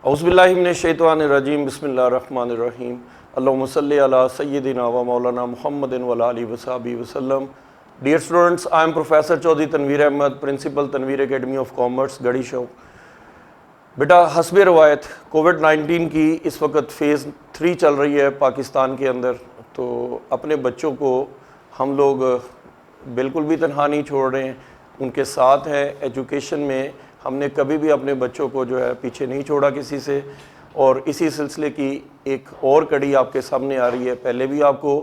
औज़ुबिल्लाहिमिनश्शैतानिर्रजीम बिस्मिल्लाहिर्रहमानिर्रहीम अल्लाहुम्मा सल्लि अला सय्यिदिना व मौलाना मुहम्मदिन व आलिहि व सहबिहि वसल्लम। Dear students, I am professor Chaudhary Tanveer Ahmed, principal Tanveer academy of commerce, Garhi Shauq. बेटा, हस्बे रवायत कोविड-19 की इस वक्त फ़ेज़ 3 चल रही है पाकिस्तान के अंदर, तो अपने बच्चों को हम लोग बिल्कुल भी तनहा नहीं छोड़ रहे हैं, उनके साथ हैं। एजुकेशन में हमने कभी भी अपने बच्चों को जो है पीछे नहीं छोड़ा किसी से। और इसी सिलसिले की एक और कड़ी आपके सामने आ रही है। पहले भी आपको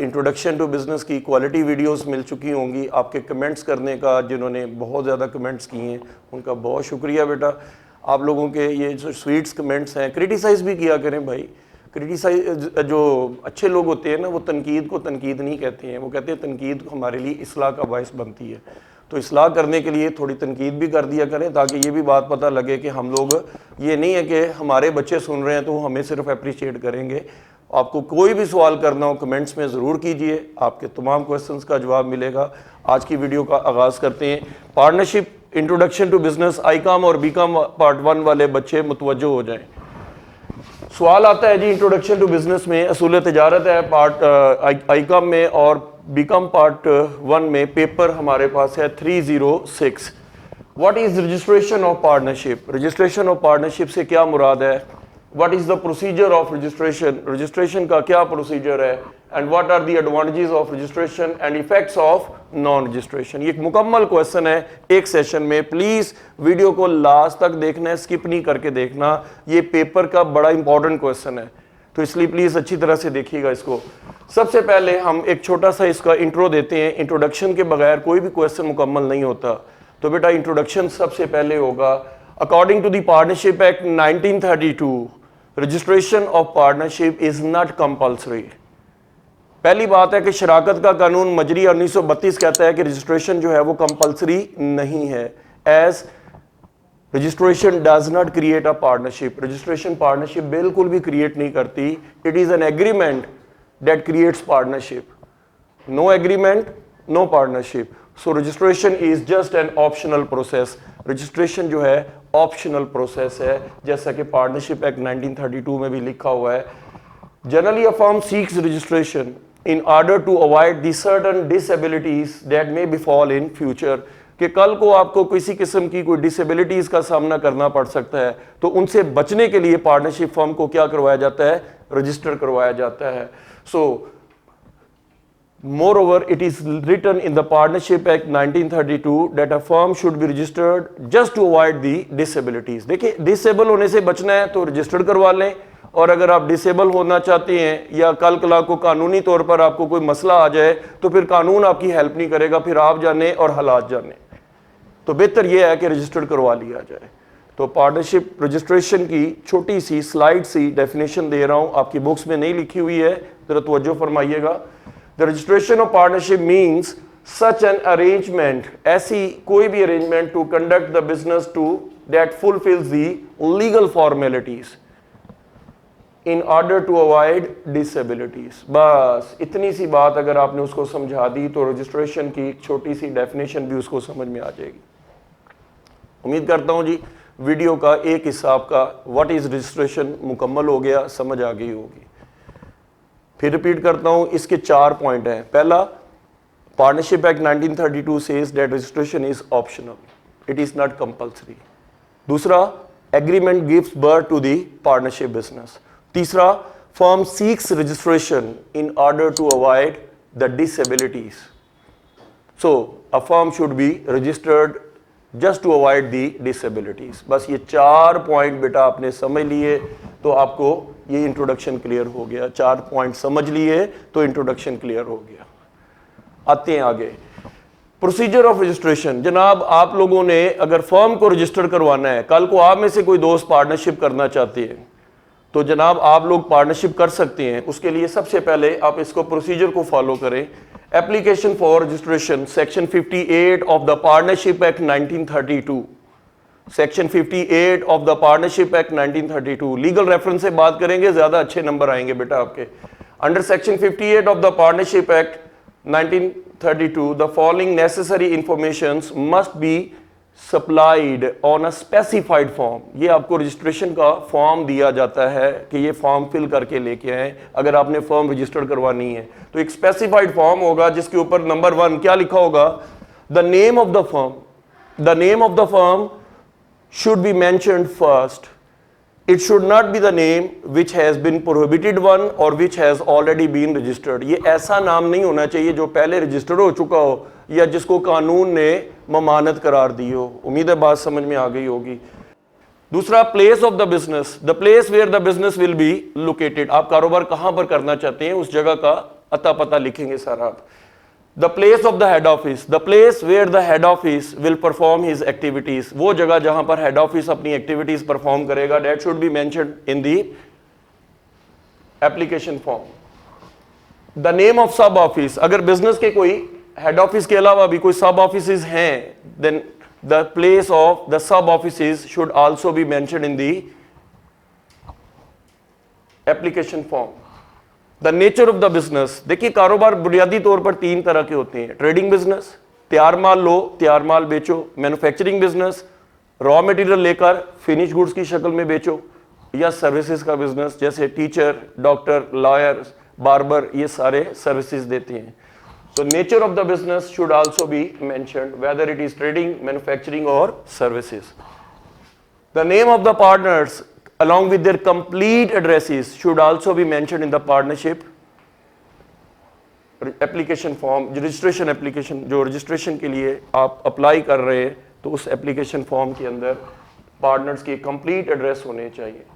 इंट्रोडक्शन टू बिज़नेस की क्वालिटी वीडियोस मिल चुकी होंगी। आपके कमेंट्स करने का, जिन्होंने बहुत ज़्यादा कमेंट्स किए हैं उनका बहुत शुक्रिया बेटा। आप लोगों के ये जो स्वीट्स कमेंट्स हैं, क्रिटिसाइज़ भी किया करें भाई। क्रिटिसाइज जो अच्छे लोग होते हैं ना, वो तनकीद को तनकीद नहीं कहते हैं, वो कहते हैं तनकीद हमारे लिए इस्लाह का बायस बनती है। तो इस्लाह करने के लिए थोड़ी तनकीद भी कर दिया करें, ताकि ये भी बात पता लगे कि हम लोग, ये नहीं है कि हमारे बच्चे सुन रहे हैं तो हमें सिर्फ अप्रिशिएट करेंगे। आपको कोई भी सवाल करना हो कमेंट्स में ज़रूर कीजिए, आपके तमाम क्वेश्चंस का जवाब मिलेगा। आज की वीडियो का आगाज़ करते हैं। Partnership introduction to business ICom और बीकॉम पार्ट 1 वाले बच्चे मुतवज्जो हो जाएँ। सवाल आता है जी, इंट्रोडक्शन टू बिज़नेस में असूल तिजारत है पार्ट आईकॉम में, और बीकॉम पार्ट 1 में पेपर हमारे पास है 306। What is registration of partnership? Registration of partnership से क्या मुराद है? What is the procedure of registration? Registration का क्या प्रोसीजर है? And what are the advantages of registration and effects of non registration? ये एक मुकम्मल क्वेश्चन है एक सेशन में। प्लीज़ वीडियो को लास्ट तक देखना है, स्किप नहीं करके देखना। ये पेपर का बड़ा इंपॉर्टेंट क्वेश्चन है, तो इसलिए प्लीज़ अच्छी तरह से देखिएगा इसको। सबसे पहले हम एक छोटा सा इसका इंट्रो देते हैं। इंट्रोडक्शन के बगैर कोई भी क्वेश्चन मुकम्मल नहीं होता। तो बेटा, इंट्रोडक्शन सबसे पहले होगा। According to the partnership act 1932, registration of partnership is not compulsory. पहली बात है कि शराकत का कानून मजरी 1932 कहता है कि रजिस्ट्रेशन जो है वो कंपल्सरी नहीं है। As registration does not create a partnership. Registration partnership बिल्कुल भी क्रिएट नहीं करती। It is an agreement that creates partnership. No agreement, no partnership. So registration is just an optional process. Registration जो है ऑप्शनल प्रोसेस है, जैसा कि partnership act 1932 में भी लिखा हुआ है। Generally a firm seeks registration in order to avoid the certain disabilities that may befall in future, कि कल को आपको किसी किस्म की कोई डिसेबिलिटीज का सामना करना पड़ सकता है, तो उनसे बचने के लिए पार्टनरशिप फर्म को क्या करवाया जाता है? रजिस्टर करवाया जाता है। सो moreover, it is written in the Partnership Act 1932 that a firm should be registered just to avoid the disabilities। देखिए, डिसेबल होने से बचना है तो रजिस्टर्ड करवा लें, और अगर आप डिसेबल होना चाहते हैं या कल कला को कानूनी तौर पर आपको कोई मसला आ जाए तो फिर कानून आपकी हेल्प नहीं करेगा, फिर आप जाने और हालात जाने। तो बेहतर यह है कि रजिस्टर्ड करवा लिया जाए। तो पार्टनरशिप रजिस्ट्रेशन की छोटी सी स्लाइड सी डेफिनेशन दे रहा हूं, आपकी बुक्स में नहीं लिखी हुई है, जरा तवज्जो फरमाइएगा। The registration of partnership means such an arrangement, ऐसी कोई भी arrangement to conduct the business to that fulfils the legal formalities in order to avoid disabilities. बस इतनी सी बात अगर आपने उसको समझा दी तो रजिस्ट्रेशन की एक छोटी सी डेफिनेशन भी उसको समझ में आ जाएगी। उम्मीद करता हूं जी वीडियो का एक हिस्सा आपका व्हाट इज रजिस्ट्रेशन मुकम्मल हो गया, समझ आ गई होगी। फिर रिपीट करता हूं, इसके 4 पॉइंट हैं। पहला, partnership act 1932 says that registration is optional, it is not compulsory. दूसरा, agreement gives birth to the partnership business. तीसरा, firm seeks registration in order to avoid the disabilities. So a firm should be registered just to avoid the disabilities. बस ये 4 point बेटा आपने समझ लिए तो आपको ये इंट्रोडक्शन क्लियर हो गया। 4 पॉइंट समझ लिए तो इंट्रोडक्शन क्लियर हो गया। आते हैं आगे, प्रोसीजर ऑफ रजिस्ट्रेशन। जनाब, आप लोगों ने अगर फर्म को रजिस्टर करवाना है, कल को आप में से कोई दोस्त पार्टनरशिप करना चाहते हैं, तो जनाब आप लोग पार्टनरशिप कर सकते हैं। उसके लिए सबसे पहले आप इसको प्रोसीजर को फॉलो करें। Application for registration, section 58 of the partnership act 1932। Section 58 of the partnership act 1932। Legal reference से बात करेंगे, ज्यादा अच्छे नंबर आएंगे बेटा आपके। Under section 58 of the partnership act 1932, the following necessary informations must be supplied on a specified form, ये आपको रजिस्ट्रेशन का फॉर्म दिया जाता है कि ये फॉर्म फिल करके लेके आए अगर आपने फॉर्म रजिस्टर करवानी है। तो एक स्पेसिफाइड फॉर्म होगा जिसके ऊपर नंबर 1 क्या लिखा होगा, the name of the firm, the name of the firm should be mentioned first, it should not be the name which has been prohibited one और which has already been registered. ये ऐसा नाम नहीं होना चाहिए जो पहले रजिस्टर्ड हो चुका हो या जिसको कानून ने ममानत करार दी हो। उम्मीद है बात समझ में आ गई होगी। दूसरा, place of the business, the place where the business will be located, आप कारोबार कहां पर करना चाहते हैं उस जगह का अता पता लिखेंगे सारा आप। The place of the head office, the place where the head office will perform his activities, वो जगह जहां पर हेड ऑफिस अपनी एक्टिविटीज परफॉर्म करेगा, that should be mentioned in the application form. The name of sub office, अगर business के कोई head office के अलावा भी कोई सब ऑफिसेज हैं, then the place of the sub offices should also be mentioned in the application form. The nature of the business, देखिए कारोबार बुनियादी तौर पर 3 तरह के होते हैं, ट्रेडिंग बिजनेस, तैयार माल लो तैयार माल बेचो, मैन्युफैक्चरिंग बिजनेस, रॉ मटेरियल लेकर फिनिश गुड्स की शक्ल में बेचो, या सर्विसेज का बिजनेस जैसे टीचर, डॉक्टर, लॉयर, बार्बर, ये सारे सर्विसेज देते हैं। So nature of the business should also be mentioned, whether it is trading, manufacturing or services. The name of the partners along with their complete addresses should also be mentioned in the partnership application form. registration application, जो registration के लिए आप apply कर रहे हैं तो उस application form के अंदर partners के complete address होने चाहिए।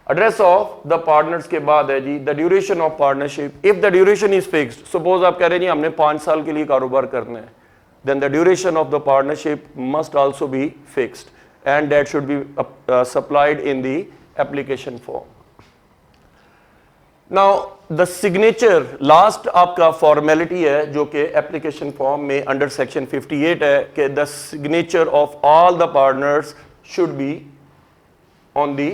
एड्रेस ऑफ द पार्टनर्स के बाद है जी the duration of partnership, if the duration is fixed, suppose आप कह रहे हैं जी हमने 5 साल के लिए कारोबार करना है, then the duration of the partnership must also be fixed and that should be supplied in the application form. Now the signature, last आपका फॉर्मेलिटी है जो कि एप्लीकेशन फॉर्म में अंडर सेक्शन 58 है कि the signature of all the partners should be on the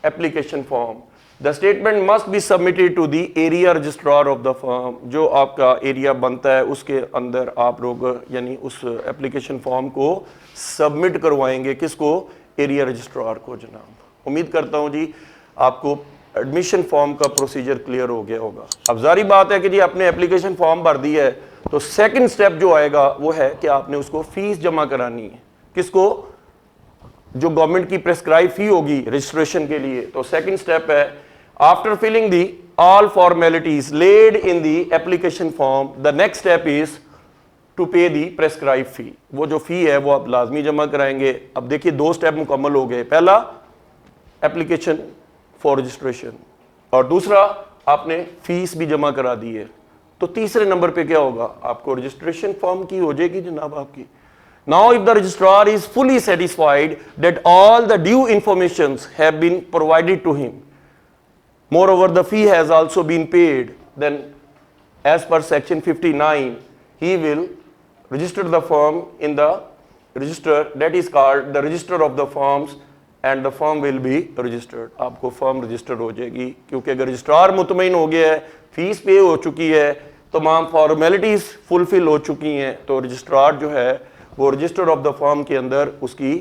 application form. The statement must be submitted to the area registrar of the firm, जो आपका area बनता है उसके अंदर आप लोग यानी उस एप्लीकेशन फॉर्म को सबमिट करवाएंगे, किसको, एरिया रजिस्ट्रार को। जनाब उम्मीद करता हूं जी आपको एडमिशन फॉर्म का प्रोसीजर क्लियर हो गया होगा। अब जारी बात है कि जी आपने एप्लीकेशन फॉर्म भर दिया है तो सेकंड स्टेप जो आएगा वो है कि आपने उसको फीस जमा करानी है, किसको, जो गवर्नमेंट की प्रेस्क्राइब फी होगी रजिस्ट्रेशन के लिए। तो सेकंड स्टेप है, after filling the all formalities laid in the application form, the next step is to pay the prescribe फी। वो जो फी है वो आप लाजमी जमा कराएंगे। अब देखिए 2 स्टेप मुकम्मल हो गए, पहला एप्लीकेशन फॉर रजिस्ट्रेशन और दूसरा आपने फीस भी जमा करा दी है। तो तीसरे नंबर पे क्या होगा, आपको रजिस्ट्रेशन फॉर्म की हो जाएगी जनाब आपकी। Now if the registrar is fully satisfied that all the due informations have been provided to him, moreover the fee has also been paid, then as per section 59 he will register the firm in the register that is called the register of the firms and the firm will be registered। आपको firm registered हो जाएगी क्योंकि अगर registrar मुतमईन हो गया है, fees पे हो चुकी है, तमाम फॉर्मेलिटीज फुलफिल हो चुकी हैं, तो रजिस्ट्रार जो है वो रजिस्टर ऑफ द फर्म के अंदर उसकी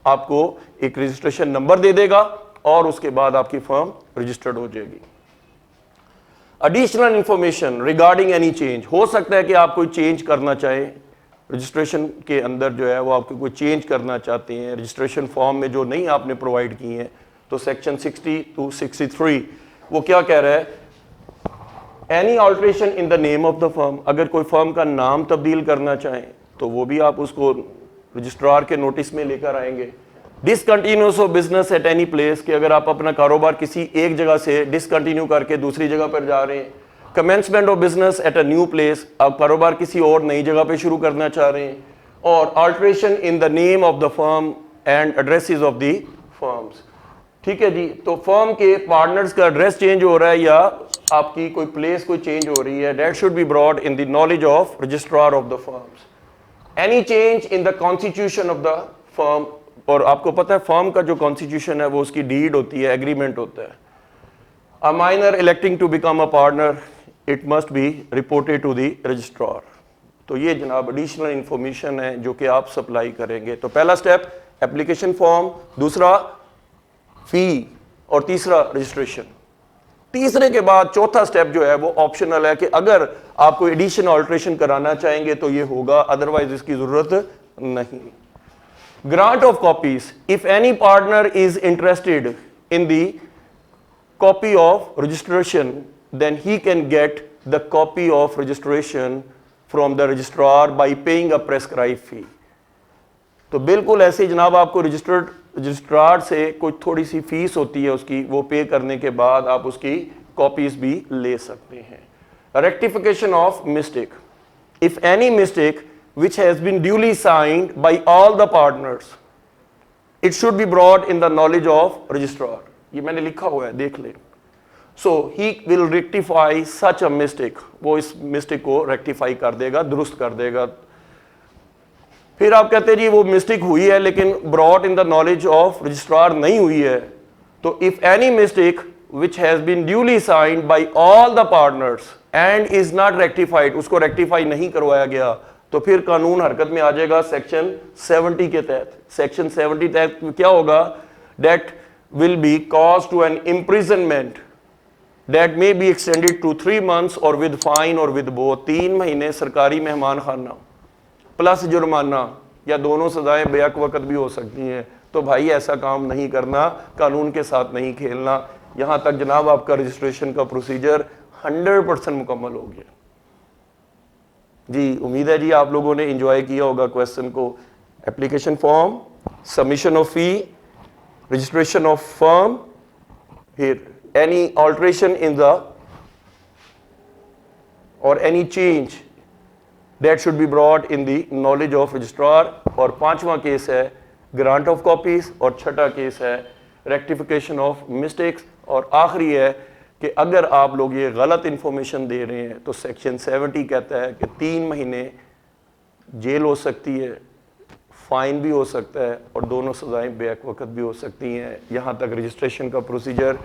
आपको एक रजिस्ट्रेशन नंबर दे देगा और उसके बाद आपकी फर्म रजिस्टर्ड हो जाएगी। Additional information regarding any change, हो सकता है कि आप कोई चेंज करना चाहें रजिस्ट्रेशन के अंदर, जो है वो आपको कोई चेंज करना चाहते हैं रजिस्ट्रेशन फॉर्म में जो नहीं आपने प्रोवाइड की हैं, तो सेक्शन 60 to 63 वो क्या कह रहा है, any alteration in the name of the firm, अगर कोई फर्म का नाम तब्दील करना चाहें तो वो भी आप उसको रजिस्ट्रार के नोटिस में लेकर आएंगे। Discontinuous of business at any place, कि अगर आप अपना कारोबार किसी एक जगह से डिसकंटिन्यू करके दूसरी जगह पर जा रहे हैं। Commencement of business at a new place, आप कारोबार किसी और नई जगह पे शुरू करना चाह रहे हैं। और alteration in the name of the firm and addresses of the firms. ठीक है जी, तो फर्म के पार्टनर्स का एड्रेस चेंज हो रहा है या आपकी कोई प्लेस कोई चेंज हो रही है, that should be brought in the knowledge of registrar of the firms. Any change in the constitution of the firm, और आपको पता है फर्म का जो कॉन्स्टिट्यूशन है वो उसकी डीड होती है, एग्रीमेंट होता है। A minor electing to become a partner, it must be reported to the registrar. तो ये जनाब एडिशनल इंफॉर्मेशन है जो कि आप सप्लाई करेंगे। तो पहला स्टेप एप्लीकेशन फॉर्म, दूसरा फी और तीसरा रजिस्ट्रेशन। तीसरे के बाद चौथा स्टेप जो है वो ऑप्शनल है कि अगर आप कोई एडिशन ऑल्ट्रेशन कराना चाहेंगे तो ये होगा, अदरवाइज इसकी जरूरत नहीं। Grant of copies, if any partner is interested in the copy of registration then he can get the copy of registration from the registrar by paying a prescribe fee. तो बिल्कुल ऐसे ही जनाब आपको रजिस्ट्रार से कोई थोड़ी सी फीस होती है उसकी, वो पे करने के बाद आप उसकी कॉपीज भी ले सकते हैं। Rectification of mistake, if any mistake which has been duly signed by all the partners, it should be brought in the knowledge of registrar। ये मैंने लिखा हुआ है, देख लें। So he will rectify such a mistake, वो इस mistake को रेक्टिफाई कर देगा, दुरुस्त कर देगा। फिर आप कहते हैं जी वो मिस्टेक हुई है लेकिन brought in the knowledge of registrar नहीं हुई है, तो if any mistake which has been duly signed by all the partners and is not rectified, उसको रेक्टिफाई नहीं करवाया गया, तो फिर कानून हरकत में आ जाएगा सेक्शन 70 के तहत। सेक्शन 70 तहत क्या होगा, that will be cause to an imprisonment that may be extended to 3 months और विद फाइन और विद बोथ, 3 महीने सरकारी मेहमान खाना प्लस जुर्माना, या दोनों सजाएं बेहक वक्त भी हो सकती हैं। तो भाई ऐसा काम नहीं करना, कानून के साथ नहीं खेलना। यहां तक जनाब आपका रजिस्ट्रेशन का प्रोसीजर 100% मुकम्मल हो गया जी। उम्मीद है जी आप लोगों ने एंजॉय किया होगा क्वेश्चन को। Application form, submission of fee, registration of firm, फिर एनी ऑल्ट्रेशन इन द और any change that should be brought in the knowledge of registrar, और 5वां केस है ग्रांट ऑफ कॉपीज, और 6ठा केस है रेक्टिफिकेशन ऑफ मिस्टेक्स, और आखिरी है कि अगर आप लोग ये गलत इंफॉर्मेशन दे रहे हैं तो सेक्शन 70 कहता है कि 3 महीने जेल हो सकती है, फाइन भी हो सकता है, और दोनों सजाएं बेहक वक्त भी हो सकती हैं। यहाँ तक रजिस्ट्रेशन का प्रोसीजर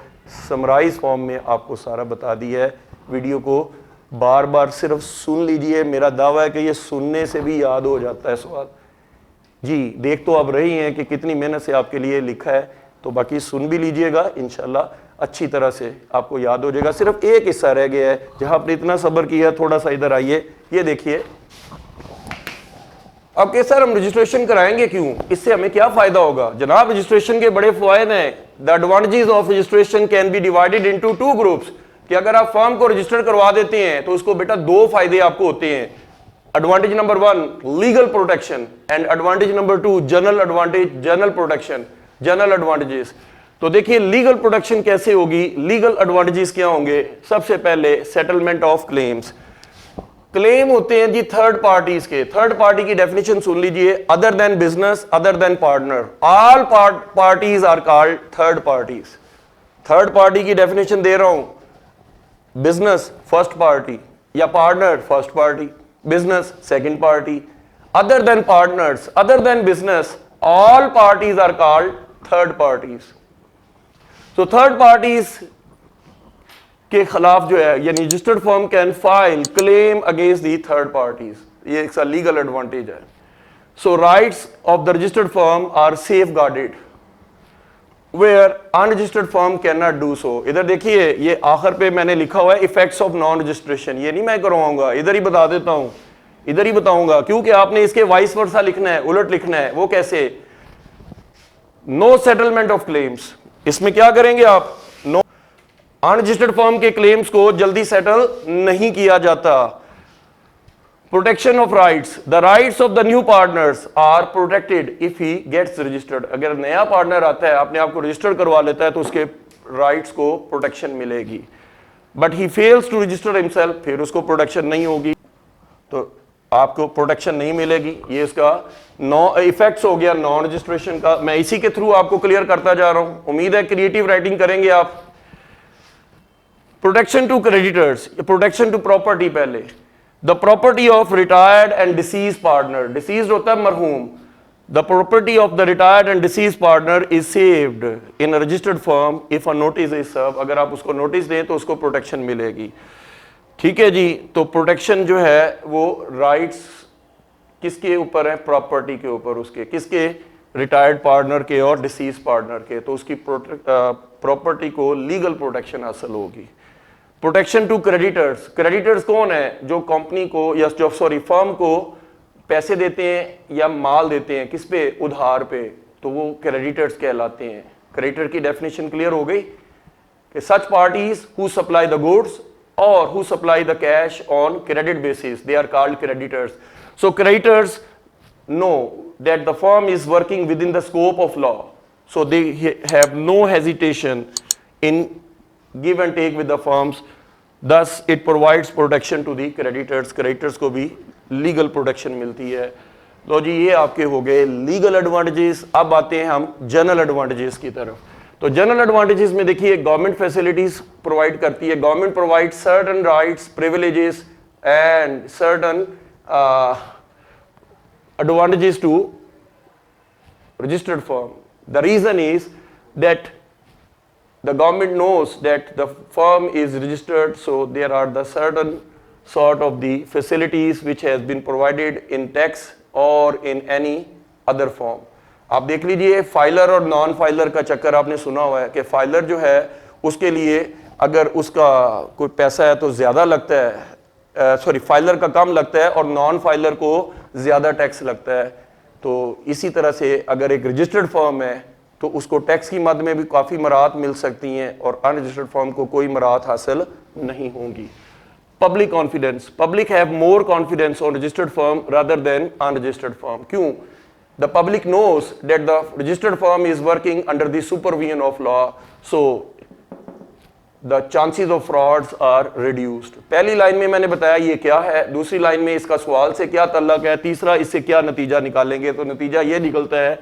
समराइज फॉर्म में आपको सारा बता दिया है। वीडियो को बार बार सिर्फ सुन लीजिए, मेरा दावा है कि ये सुनने से भी याद हो जाता है सवाल जी। देख तो आप रही हैं कि कितनी मेहनत से आपके लिए लिखा है, तो बाकी सुन भी लीजिएगा, इंशाल्लाह अच्छी तरह से आपको याद हो जाएगा। सिर्फ एक हिस्सा रह गया है जहां आपने इतना सब्र किया, थोड़ा सा इधर आइए, ये देखिए। अब के सर हम रजिस्ट्रेशन कराएंगे क्यों, इससे हमें क्या फायदा होगा? जनाब रजिस्ट्रेशन के बड़े फायदे हैं। The advantages of registration can be divided into 2 groups, कि अगर आप फर्म को रजिस्टर करवा देते हैं तो उसको बेटा 2 फायदे आपको होते हैं। Advantage number 1 legal protection, and advantage number 2 general advantage, general protection, general advantages. तो देखिए लीगल प्रोटेक्शन कैसे होगी, लीगल एडवांटेजेस क्या होंगे? सबसे पहले सेटलमेंट ऑफ क्लेम्स। क्लेम होते हैं जी थर्ड पार्टीज के। थर्ड पार्टी की डेफिनेशन सुन लीजिए, other than business, other than partner, all parties are called third parties. Third party की डेफिनेशन दे रहा हूं, बिजनेस फर्स्ट पार्टी, या partner first party, business second party, other than partners, other than business, all parties are called third parties. तो third parties के खिलाफ जो है, यानी registered firm can file claim against the third parties, ये एक legal advantage है। So rights of the registered firm are safeguarded where unregistered firm can not do so. इधर देखिए, ये आखिर पे मैंने लिखा हुआ है इफेक्ट्स ऑफ नॉन रजिस्ट्रेशन, ये नहीं मैं करवाऊंगा, इधर ही बता देता हूं, इधर ही बताऊंगा, क्योंकि आपने इसके वाइस वर्सा लिखना है, उलट लिखना है। वो कैसे? नो सेटलमेंट ऑफ क्लेम्स, इसमें क्या करेंगे आप? नो, अनरजिस्टर्ड फर्म के क्लेम्स को जल्दी सेटल नहीं किया जाता। Protection of rights, the rights of the new partners are protected if he gets registered. अगर नया पार्टनर आता है, अपने आप को रजिस्टर करवा लेता है, तो उसके राइट्स को प्रोटेक्शन मिलेगी। But he fails to register himself, फिर उसको प्रोटेक्शन नहीं होगी, तो आपको प्रोटेक्शन नहीं मिलेगी। ये इसका इफेक्ट्स हो गया नॉन रजिस्ट्रेशन का। मैं इसी के थ्रू आपको क्लियर करता जा रहा हूं, उम्मीद है क्रिएटिव राइटिंग करेंगे आप। Protection to creditors, protection to property. पहले the property of retired and deceased partner, deceased होता है मरहूम, the property of the retired and deceased partner is saved in registered firm if a notice is serve. अगर आप उसको notice दें तो उसको प्रोटेक्शन मिलेगी। ठीक है जी। तो प्रोटेक्शन जो है वो राइट्स किसके ऊपर है? प्रॉपर्टी के ऊपर, उसके किसके? रिटायर्ड पार्टनर के और डिसीज पार्टनर के। तो उसकी प्रॉपर्टी को लीगल प्रोटेक्शन हासिल होगी। प्रोटेक्शन टू क्रेडिटर्स, क्रेडिटर्स कौन है? जो कंपनी को या जो फर्म को पैसे देते हैं या माल देते हैं, किस पे? उधार पे, तो वो क्रेडिटर्स कहलाते हैं। क्रेडिटर की डेफिनेशन क्लियर हो गई कि such parties who supply the goods और who supply the cash on credit basis, they are called creditors. So creditors know that the firm is working within the scope of law, so they have no hesitation in give and take with the firms, thus it provides protection to the creditors। creditors को भी legal protection मिलती है। तो जी ये आपके हो गए legal advantages। अब आते हैं हम general advantages की तरफ। तो जनरल एडवांटेजेस में देखिए गवर्नमेंट फैसिलिटीज प्रोवाइड करती है। Government provide certain rights, privileges and certain advantages to registered firm. The reason is that the government knows that the firm is registered, so there are the certain sort of the facilities which has been provided in tax or in any other form. आप देख लीजिए filer और non filer का चक्कर आपने सुना हुआ है कि फाइलर जो है उसके लिए अगर उसका कोई पैसा है तो ज़्यादा लगता है, फाइलर का कम लगता है और नॉन फाइलर को ज़्यादा टैक्स लगता है। तो इसी तरह से अगर एक रजिस्टर्ड फर्म है तो उसको टैक्स की मद में भी काफ़ी मराहत मिल सकती हैं और अनरजिस्टर्ड फर्म को कोई मराहत हासिल नहीं होंगी। Public confidence, public have more confidence on registered firm rather than unregistered firm. क्यों? The public knows that the registered firm is working under the supervision of law, so the chances of frauds are reduced। पहली line में मैंने बताया ये क्या है, दूसरी line में इसका सवाल से क्या ताल्लुक है, तीसरा इससे क्या नतीजा निकालेंगे। तो नतीजा ये निकलता है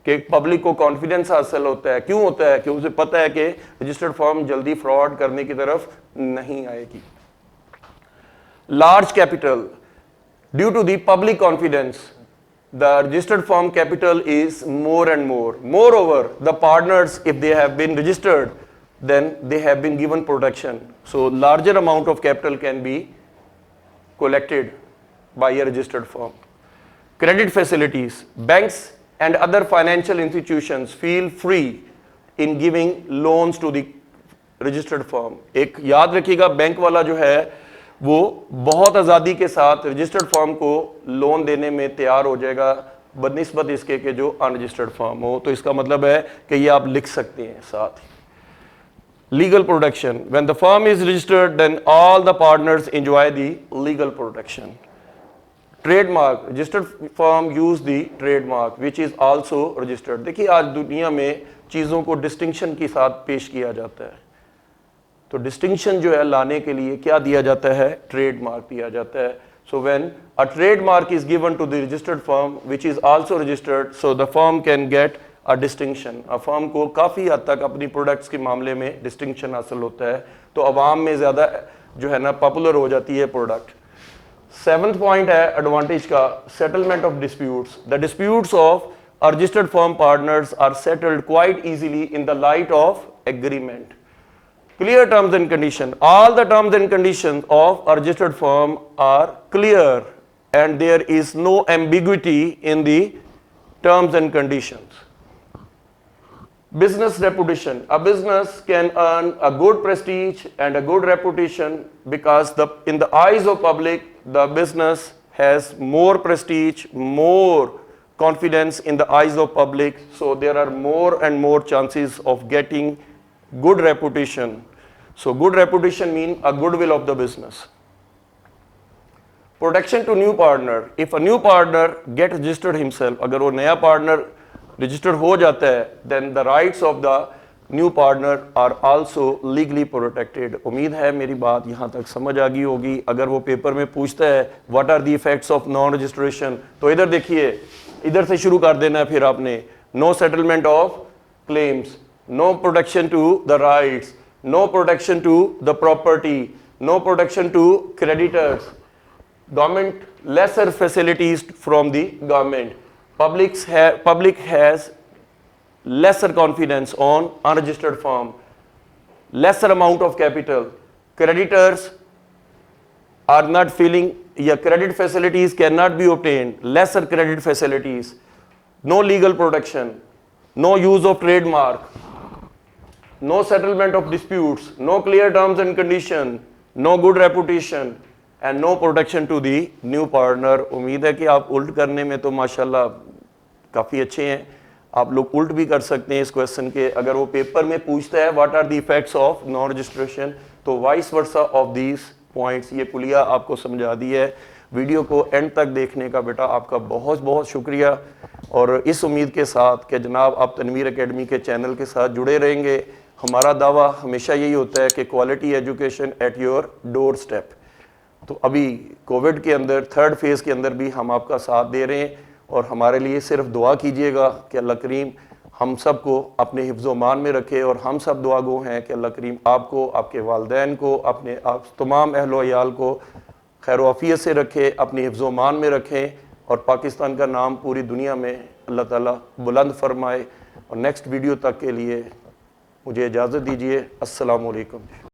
कि पब्लिक को कॉन्फिडेंस हासिल होता है। क्यों होता है? क्योंकि उसे पता है कि रजिस्टर्ड फर्म जल्दी फ्रॉड करने की तरफ नहीं आएगी। Large capital, due to the public confidence the registered firm capital is more and more. Moreover, the partners, if they have been registered, then they have been given protection. So larger amount of capital can be collected by a registered firm. Credit facilities, banks and other financial institutions feel free in giving loans to the registered firm. एक याद रखिएगा, bank वाला जो है वो बहुत आज़ादी के साथ रजिस्टर्ड फर्म को लोन देने में तैयार हो जाएगा बनिस्बत इसके कि जो अनरजिस्टर्ड फर्म हो। तो इसका मतलब है कि ये आप लिख सकते हैं साथ ही। Legal protection, when the firm is registered then all the partners enjoy the legal protection. Trademark, registered firm use the trademark which is also registered. देखिए आज दुनिया में चीज़ों को डिस्टिंक्शन के साथ पेश किया जाता है, तो डिस्टिंक्शन जो है लाने के लिए क्या दिया जाता है? ट्रेडमार्क दिया जाता है। So when a trademark is given to the registered firm which is also registered, so the firm can get a distinction. A firm को काफ़ी हद तक अपनी प्रोडक्ट्स के मामले में डिस्टिंक्शन हासिल होता है, तो अवाम में ज़्यादा जो है ना पॉपुलर हो जाती है प्रोडक्ट। सेवंथ पॉइंट है एडवांटेज का, settlement of disputes. The disputes of a registered firm partners are settled quite easily in the light of agreement. Clear terms and conditions. All the terms and conditions of a registered firm are clear and there is no ambiguity in the terms and conditions. Business reputation. A business can earn a good prestige and a good reputation because in the eyes of public, the business has more prestige, more confidence in the eyes of public. So there are more and more chances of getting good reputation. So good reputation means a goodwill of the business. Protection to new partner. If a new partner get registered himself, अगर वो नया partner registered हो जाता है, then the rights of the new partner are also legally protected. उम्मीद है मेरी बात यहाँ तक समझ आ गई होगी। अगर वो पेपर में पूछता है what are the effects of non registration, तो इधर देखिए, इधर से शुरू कर देना है फिर आपने। No settlement of claims, no protection to the rights, no protection to the property, no protection to creditors, government lesser facilities from the government, public has lesser confidence on unregistered firm, lesser amount of capital, creditors are not feeling, your credit facilities cannot be obtained, lesser credit facilities, no legal protection, no use of trademark, no settlement of disputes, no clear terms and condition, no good reputation and no protection to the new partner। उम्मीद है कि आप उल्ट करने में तो माशाल्लाह काफ़ी अच्छे हैं, आप लोग उल्ट भी कर सकते हैं इस क्वेश्चन के। अगर वो पेपर में पूछता है what are the effects of non registration, तो vice versa of these points, ये कुलिया आपको समझा दी है। वीडियो को एंड तक देखने का बेटा आपका बहुत बहुत शुक्रिया, और इस उम्मीद के साथ कि जनाब आप तनवीर एकेडमी के चैनल के साथ जुड़े रहेंगे। हमारा दावा हमेशा यही होता है कि quality education at your door step. तो अभी कोविड के अंदर 3rd फेज़ के अंदर भी हम आपका साथ दे रहे हैं, और हमारे लिए सिर्फ दुआ कीजिएगा कि अल्लाह करीम हम सब को अपने हिफ्ज़-ओ-मान में रखे, और हम सब दुआ गो हैं कि अल्लाह करीम आपको, आपके वालिदैन को, अपने आप तमाम अहल-ओ-अयाल को खैर आफियत से रखे, अपने हिफ्ज़-ओ-मान में रखें, और पाकिस्तान का नाम पूरी दुनिया में अल्लाह ताला बुलंद फरमाए। और नेक्स्ट वीडियो तक के लिए मुझे इजाज़त दीजिए। अस्सलामु अलैकुम।